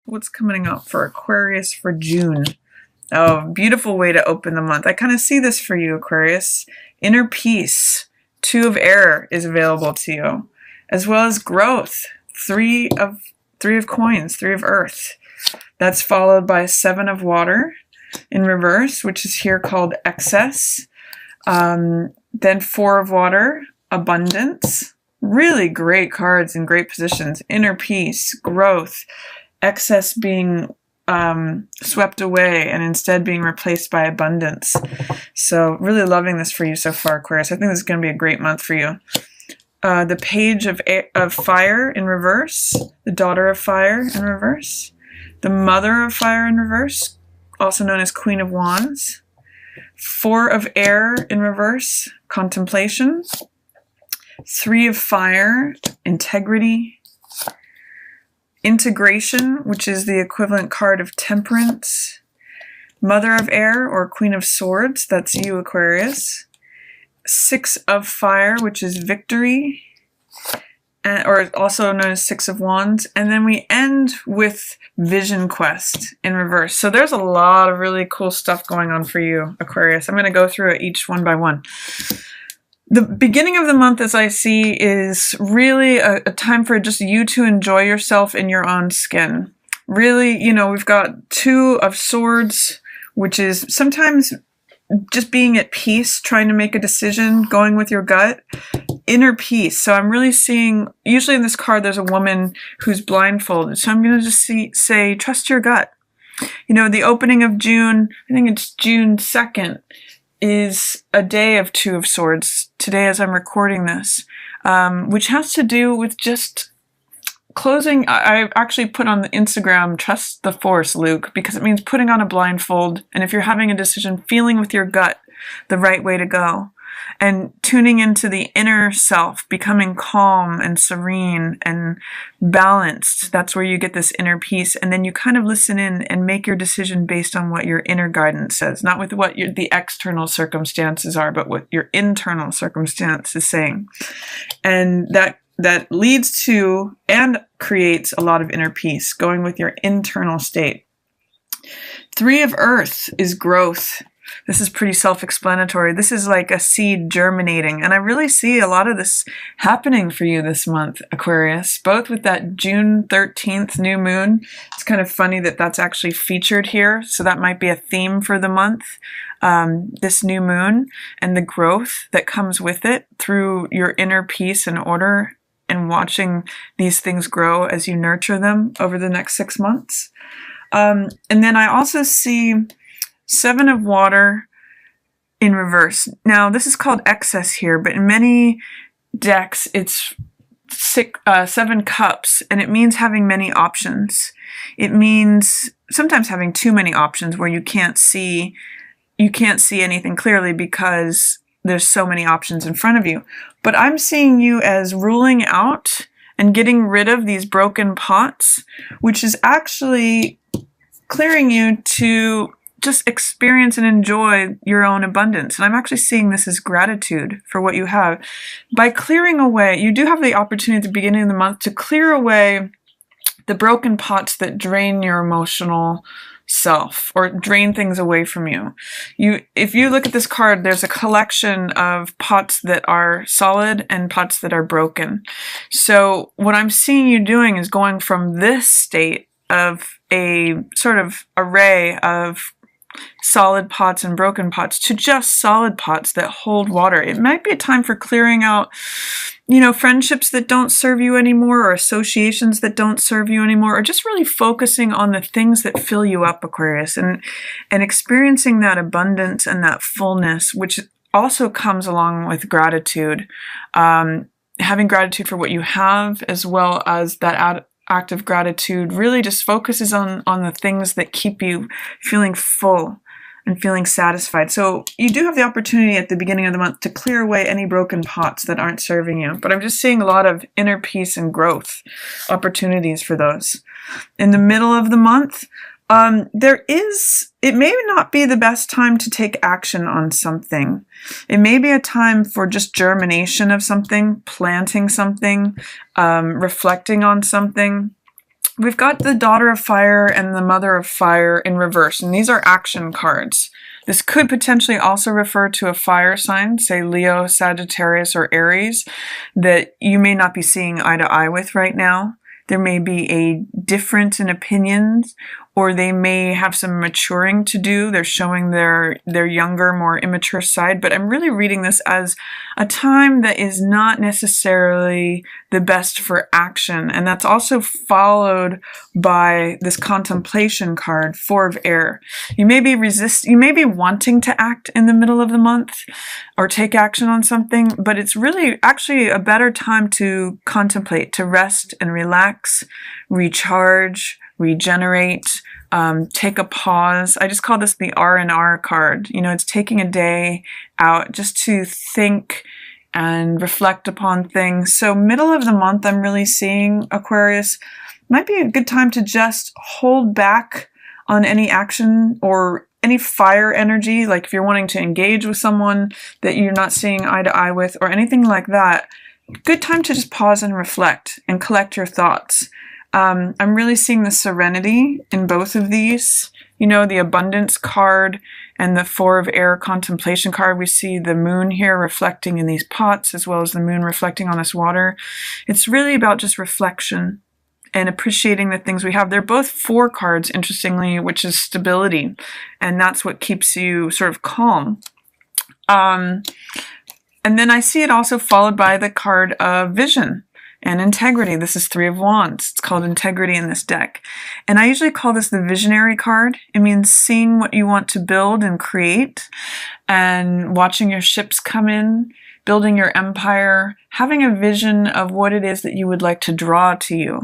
What's coming up for Aquarius for June? Oh, beautiful way to open the month. I kind of see this for you, Aquarius. Inner peace. 2 of air is available to you, as well as growth. 3 of coins, 3 of earth. That's followed by 7 of water in reverse, which is here called excess. Then 4 of water, abundance. Really great cards in great positions. Inner peace, growth, excess being swept away and instead being replaced by abundance. So really loving this for you so far, Aquarius. I think this is going to be a great month for you. The page of fire in reverse, the daughter of fire in reverse, the mother of fire in reverse, also known as Queen of Wands, 4 of air in reverse, contemplation, 3 of fire, integrity, integration, which is the equivalent card of temperance, mother of air or Queen of Swords, that's you, Aquarius, 6 of fire, which is victory, or also known as 6 of Wands, and then we end with Vision Quest in reverse. So there's a lot of really cool stuff going on for you, Aquarius. I'm going to go through it each one by one. The beginning of the month, as I see, is really a time for just you to enjoy yourself in your own skin. Really, you know, we've got 2 of Swords, which is sometimes just being at peace, trying to make a decision, going with your gut, inner peace. So I'm really seeing, usually in this card, there's a woman who's blindfolded. So I'm going to just say, trust your gut. You know, the opening of June, I think it's June 2nd, is a day of 2 of Swords today as I'm recording this, which has to do with just closing. I actually put on the Instagram, trust the force, Luke, because it means putting on a blindfold. And if you're having a decision, feeling with your gut the right way to go and tuning into the inner self, becoming calm and serene and balanced. That's where you get this inner peace. And then you kind of listen in and make your decision based on what your inner guidance says, not with what the external circumstances are, but what your internal circumstance is saying. And that leads to and creates a lot of inner peace, going with your internal state. 3 of earth is growth. This is pretty self-explanatory. This is like a seed germinating. And I really see a lot of this happening for you this month, Aquarius, both with that June 13th new moon. It's kind of funny that that's actually featured here. So that might be a theme for the month, this new moon and the growth that comes with it through your inner peace and order and watching these things grow as you nurture them over the next 6 months. And then I also see 7 of water in reverse. Now, this is called excess here, but in many decks, it's 7 cups, and it means having many options. It means sometimes having too many options where you can't see anything clearly because there's so many options in front of you. But I'm seeing you as ruling out and getting rid of these broken pots, which is actually clearing you to just experience and enjoy your own abundance. And I'm actually seeing this as gratitude for what you have. By clearing away, you do have the opportunity at the beginning of the month to clear away the broken pots that drain your emotional self or drain things away from you. If you look at this card, there's a collection of pots that are solid and pots that are broken. So what I'm seeing you doing is going from this state of a sort of array of solid pots and broken pots to just solid pots that hold water. It might be a time for clearing out, you know, friendships that don't serve you anymore, or associations that don't serve you anymore, or just really focusing on the things that fill you up, Aquarius, and experiencing that abundance and that fullness, which also comes along with gratitude. Having gratitude for what you have, as well as that act of gratitude really just focuses on the things that keep you feeling full and feeling satisfied. So you do have the opportunity at the beginning of the month to clear away any broken pots that aren't serving you. But I'm just seeing a lot of inner peace and growth opportunities for those. In the middle of the month, it may not be the best time to take action on something. It may be a time for just germination of something, planting something, reflecting on something, we've got the Daughter of Fire and the Mother of Fire in reverse, and these are action cards. This could potentially also refer to a fire sign, say Leo, Sagittarius, or Aries, that you may not be seeing eye to eye with right now. There may be a difference in opinions, or they may have some maturing to do. They're showing their younger, more immature side. But I'm really reading this as a time that is not necessarily the best for action. And that's also followed by this contemplation card, Four of Air. You may be wanting to act in the middle of the month or take action on something, but it's really actually a better time to contemplate, to rest and relax, recharge, regenerate, take a pause. I just call this the R&R card. You know, it's taking a day out just to think and reflect upon things. So middle of the month, I'm really seeing, Aquarius, might be a good time to just hold back on any action or any fire energy. Like if you're wanting to engage with someone that you're not seeing eye to eye with or anything like that, good time to just pause and reflect and collect your thoughts. I'm really seeing the serenity in both of these. You know, the abundance card and the Four of Air contemplation card. We see the moon here reflecting in these pots as well as the moon reflecting on this water. It's really about just reflection and appreciating the things we have. They're both four cards, interestingly, which is stability. And that's what keeps you sort of calm. And then I see it also followed by the card of vision and integrity. This is Three of Wands. It's called integrity in this deck. And I usually call this the visionary card. It means seeing what you want to build and create and watching your ships come in, building your empire, having a vision of what it is that you would like to draw to you.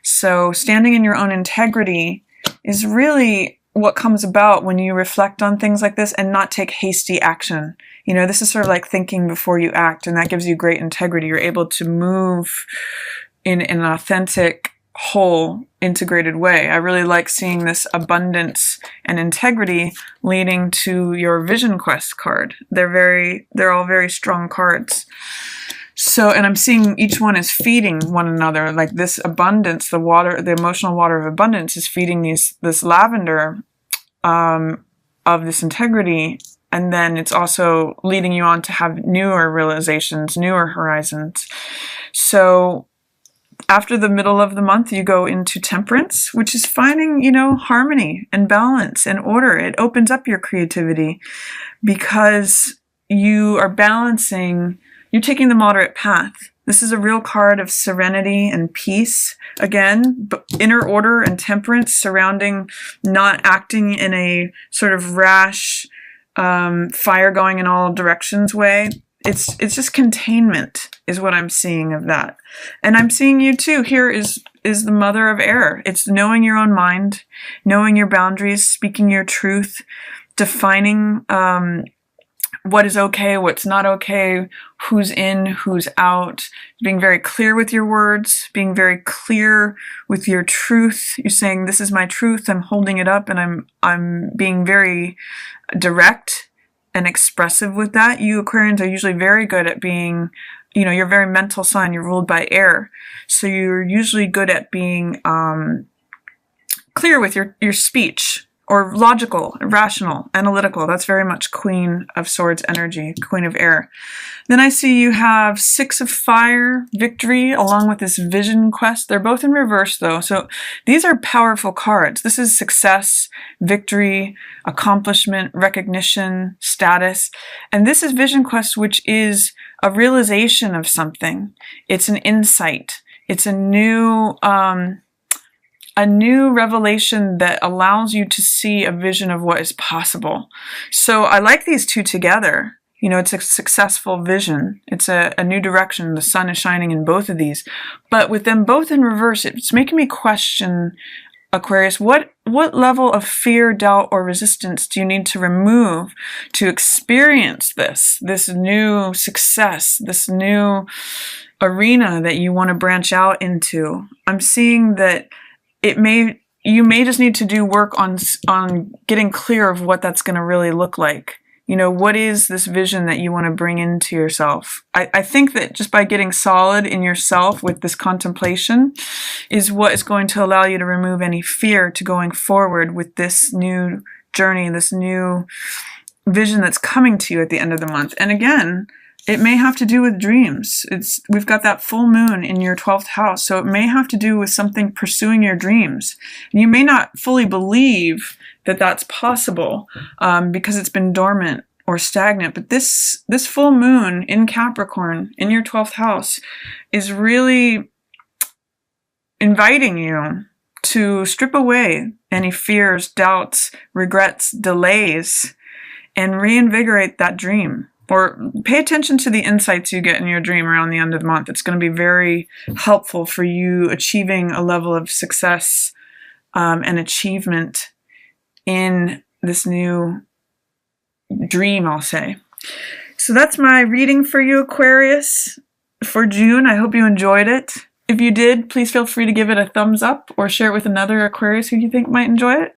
So standing in your own integrity is really what comes about when you reflect on things like this and not take hasty action. You know, this is sort of like thinking before you act, and that gives you great integrity. You're able to move in an authentic, whole, integrated way. I really like seeing this abundance and integrity leading to your Vision Quest card. They're all very strong cards. So, and I'm seeing each one is feeding one another. Like this abundance, the water, the emotional water of abundance is feeding this lavender of this integrity. And then it's also leading you on to have newer realizations, newer horizons. So after the middle of the month, you go into Temperance, which is finding, you know, harmony and balance and order. It opens up your creativity because you are balancing, you're taking the moderate path. This is a real card of serenity and peace. Again, inner order and temperance surrounding not acting in a sort of rash, fire going in all directions way. It's just containment is what I'm seeing of that. And I'm seeing you too. Here is the Mother of Air. It's knowing your own mind, knowing your boundaries, speaking your truth, defining what is okay, what's not okay, who's in, who's out, being very clear with your words, being very clear with your truth. You're saying, this is my truth, I'm holding it up, and I'm being very direct and expressive with that. You Aquarians are usually very good at being, you know, you're a very mental sign, you're ruled by air. So you're usually good at being clear with your speech, or logical, rational, analytical. That's very much Queen of Swords energy, Queen of Air. Then I see you have Six of Fire, Victory, along with this Vision Quest. They're both in reverse though. So these are powerful cards. This is success, victory, accomplishment, recognition, status. And this is Vision Quest, which is a realization of something. It's an insight. It's a new revelation that allows you to see a vision of what is possible. So I like these two together. You know, it's a successful vision. It's a new direction. The sun is shining in both of these. But with them both in reverse, it's making me question, Aquarius, what level of fear, doubt, or resistance do you need to remove to experience this new success, this new arena that you want to branch out into? I'm seeing that you may just need to do work on getting clear of what that's going to really look like. You know, what is this vision that you want to bring into yourself? I think that just by getting solid in yourself with this contemplation is what is going to allow you to remove any fear to going forward with this new journey, this new vision that's coming to you at the end of the month. And again, it may have to do with dreams. We've got that full moon in your 12th house, so it may have to do with something pursuing your dreams. And you may not fully believe that that's possible because it's been dormant or stagnant. But this full moon in Capricorn in your 12th house is really inviting you to strip away any fears, doubts, regrets, delays, and reinvigorate that dream. Or pay attention to the insights you get in your dream around the end of the month. It's going to be very helpful for you achieving a level of success and achievement in this new dream, I'll say. So that's my reading for you, Aquarius, for June. I hope you enjoyed it. If you did, please feel free to give it a thumbs up or share it with another Aquarius who you think might enjoy it.